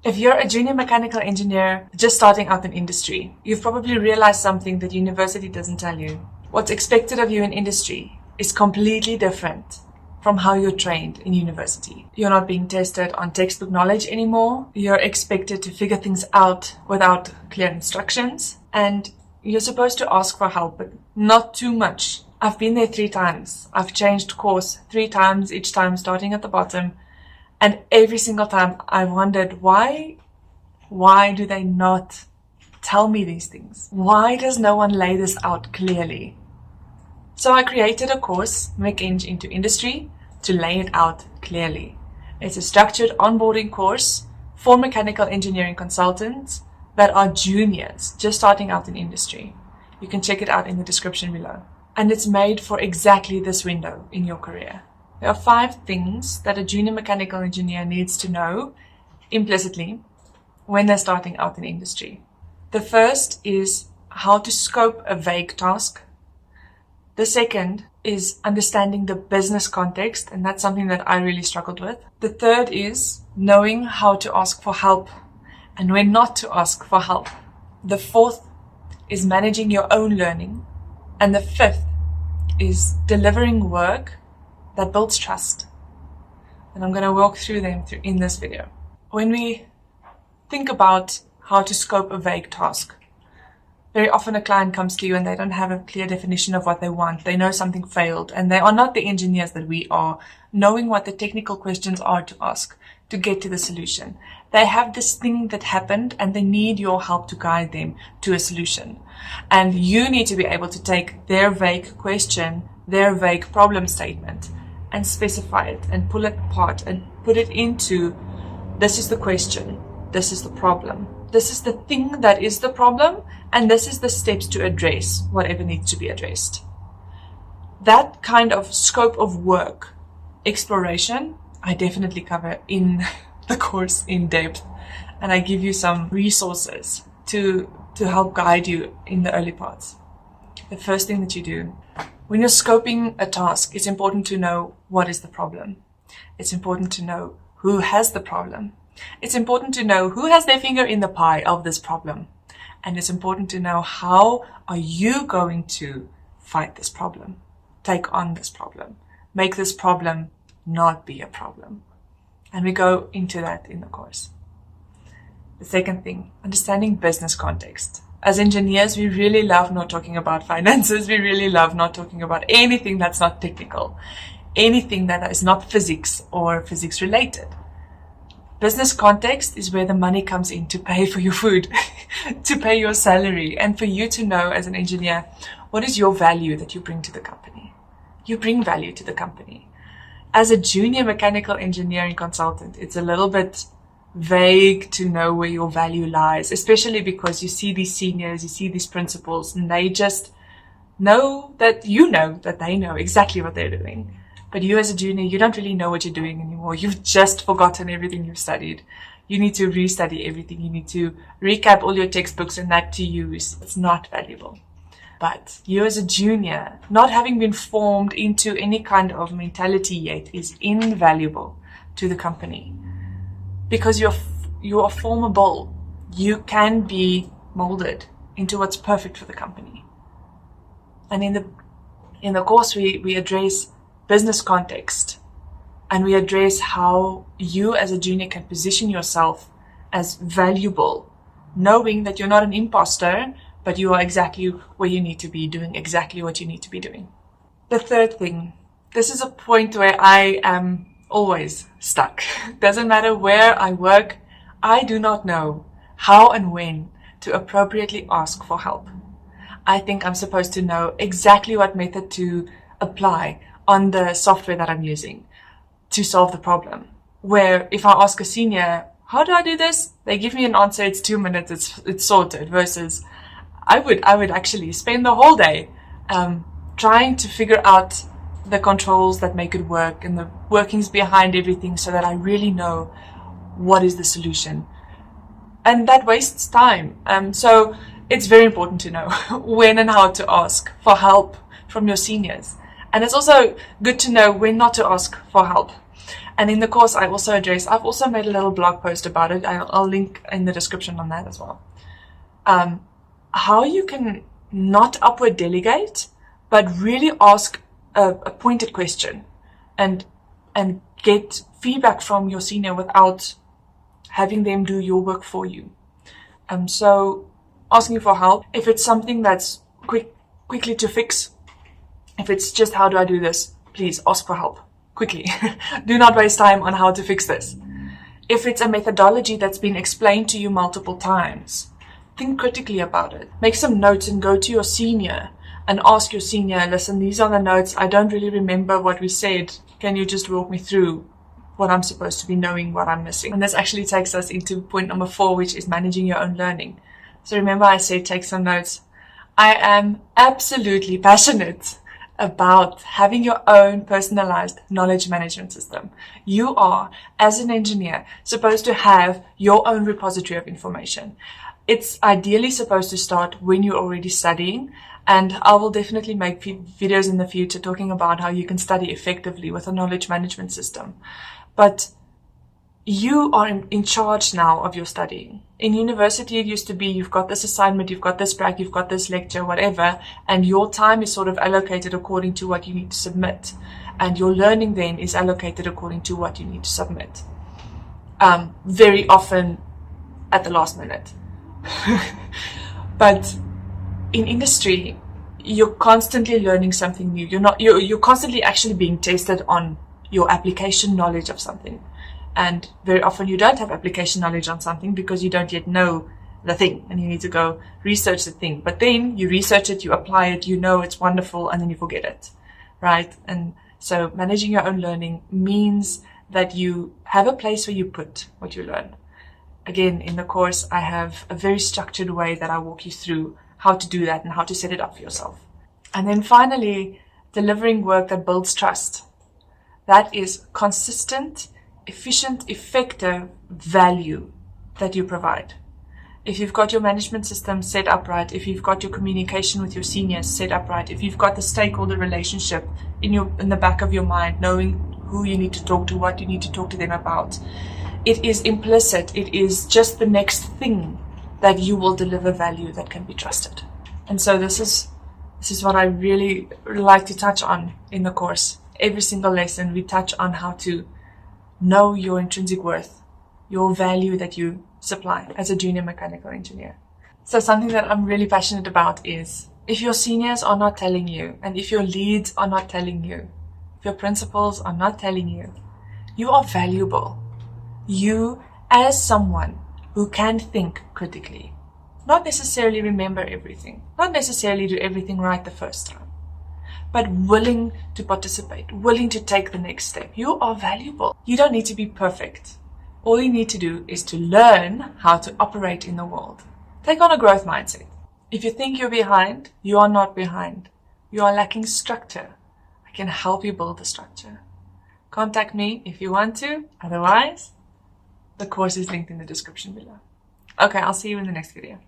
If you're a junior mechanical engineer just starting out in industry, you've probably realized something that university doesn't tell you. What's expected of you in industry is completely different from how you're trained in university. You're not being tested on textbook knowledge anymore. You're expected to figure things out without clear instructions. And you're supposed to ask for help, but not too much. I've been there 3 times. I've changed course 3 times, each time starting at the bottom. And every single time I wondered, why do they not tell me these things? Why does no one lay this out clearly? So I created a course, MechEng into Industry, to lay it out clearly. It's a structured onboarding course for mechanical engineering consultants that are juniors, just starting out in industry. You can check it out in the description below. And it's made for exactly this window in your career. There are 5 things that a junior mechanical engineer needs to know implicitly when they're starting out in industry. The first is how to scope a vague task. The second is understanding the business context, and that's something that I really struggled with. The third is knowing how to ask for help and when not to ask for help. The fourth is managing your own learning. And the fifth is delivering work that builds trust. And I'm going to walk through them in this video. When we think about how to scope a vague task, very often a client comes to you and they don't have a clear definition of what they want. They know something failed and they are not the engineers that we are, knowing what the technical questions are to ask to get to the solution. They have this thing that happened and they need your help to guide them to a solution. And you need to be able to take their vague question, their vague problem statement, and specify it and pull it apart and put it into, this is the question, this is the problem, this is the thing that is the problem, and this is the steps to address whatever needs to be addressed. That kind of scope of work, exploration, I definitely cover in the course in depth, and I give you some resources to help guide you in the early parts. The first thing that you do, when you're scoping a task, it's important to know what is the problem. It's important to know who has the problem. It's important to know who has their finger in the pie of this problem. And it's important to know how are you going to fight this problem, take on this problem, make this problem not be a problem. And we go into that in the course. The second thing, understanding business context. As engineers, we really love not talking about finances. We really love not talking about anything that's not technical, anything that is not physics or physics related. Business context is where the money comes in to pay for your food, to pay your salary, and for you to know as an engineer, what is your value that you bring to the company? You bring value to the company. As a junior mechanical engineering consultant, it's a little bit vague to know where your value lies, especially because you see these seniors, you see these principals, and they just know that they know exactly what they're doing. But you as a junior, you don't really know what you're doing anymore. You've just forgotten everything you've studied. You need to restudy everything. You need to recap all your textbooks and that to use. It's not valuable. But you as a junior, not having been formed into any kind of mentality yet, is invaluable to the company. Because you are formable. You can be molded into what's perfect for the company. And in the course, we address business context, and we address how you as a junior can position yourself as valuable, knowing that you're not an imposter, but you are exactly where you need to be, doing exactly what you need to be doing. The third thing, this is a point where I am always stuck. Doesn't matter where I work, I do not know how and when to appropriately ask for help. I think I'm supposed to know exactly what method to apply on the software that I'm using to solve the problem. Where if I ask a senior, how do I do this? They give me an answer, it's 2 minutes, it's sorted, versus I would actually spend the whole day trying to figure out the controls that make it work and the workings behind everything so that I really know what is the solution. And that wastes time. So it's very important to know when and how to ask for help from your seniors. And it's also good to know when not to ask for help. And in the course, I also address, I've also made a little blog post about it. I'll link in the description on that as well. How you can not upward delegate, but really ask a pointed question and get feedback from your senior without having them do your work for you. So asking for help, if it's something that's quickly to fix, if it's just how do I do this, please ask for help quickly. Do not waste time on how to fix this. If it's a methodology that's been explained to you multiple times, think critically about it. Make some notes and go to your senior and ask your senior, listen, these are the notes. I don't really remember what we said. Can you just walk me through what I'm supposed to be knowing, what I'm missing? And this actually takes us into point number 4, which is managing your own learning. So remember I said take some notes. I am absolutely passionate about having your own personalized knowledge management system. You are, as an engineer, supposed to have your own repository of information. It's ideally supposed to start when you're already studying, and I will definitely make videos in the future talking about how you can study effectively with a knowledge management system. But you are in charge now of your studying. In university, it used to be you've got this assignment, you've got this prac, you've got this lecture, whatever, and your time is sort of allocated according to what you need to submit. And your learning then is allocated according to what you need to submit. Very often at the last minute. But in industry, you're constantly learning something new. You're constantly actually being tested on your application knowledge of something. And very often you don't have application knowledge on something because you don't yet know the thing and you need to go research the thing. But then you research it, you apply it, you know it's wonderful, and then you forget it, right? And so managing your own learning means that you have a place where you put what you learn. Again, in the course, I have a very structured way that I walk you through how to do that and how to set it up for yourself. And then finally, delivering work that builds trust. That is consistent, efficient, effective value that you provide. If you've got your management system set up right, if you've got your communication with your seniors set up right, if you've got the stakeholder relationship in the back of your mind, knowing who you need to talk to, what you need to talk to them about, it is implicit. It is just the next thing that you will deliver value that can be trusted. And so this is what I really like to touch on in the course. Every single lesson we touch on how to know your intrinsic worth, your value that you supply as a junior mechanical engineer. So something that I'm really passionate about is if your seniors are not telling you, and if your leads are not telling you, if your principals are not telling you, you are valuable. You, as someone who can think critically, not necessarily remember everything, not necessarily do everything right the first time, but willing to participate, willing to take the next step. You are valuable. You don't need to be perfect. All you need to do is to learn how to operate in the world. Take on a growth mindset. If you think you're behind, you are not behind. You are lacking structure. I can help you build the structure. Contact me if you want to. Otherwise, the course is linked in the description below. Okay, I'll see you in the next video.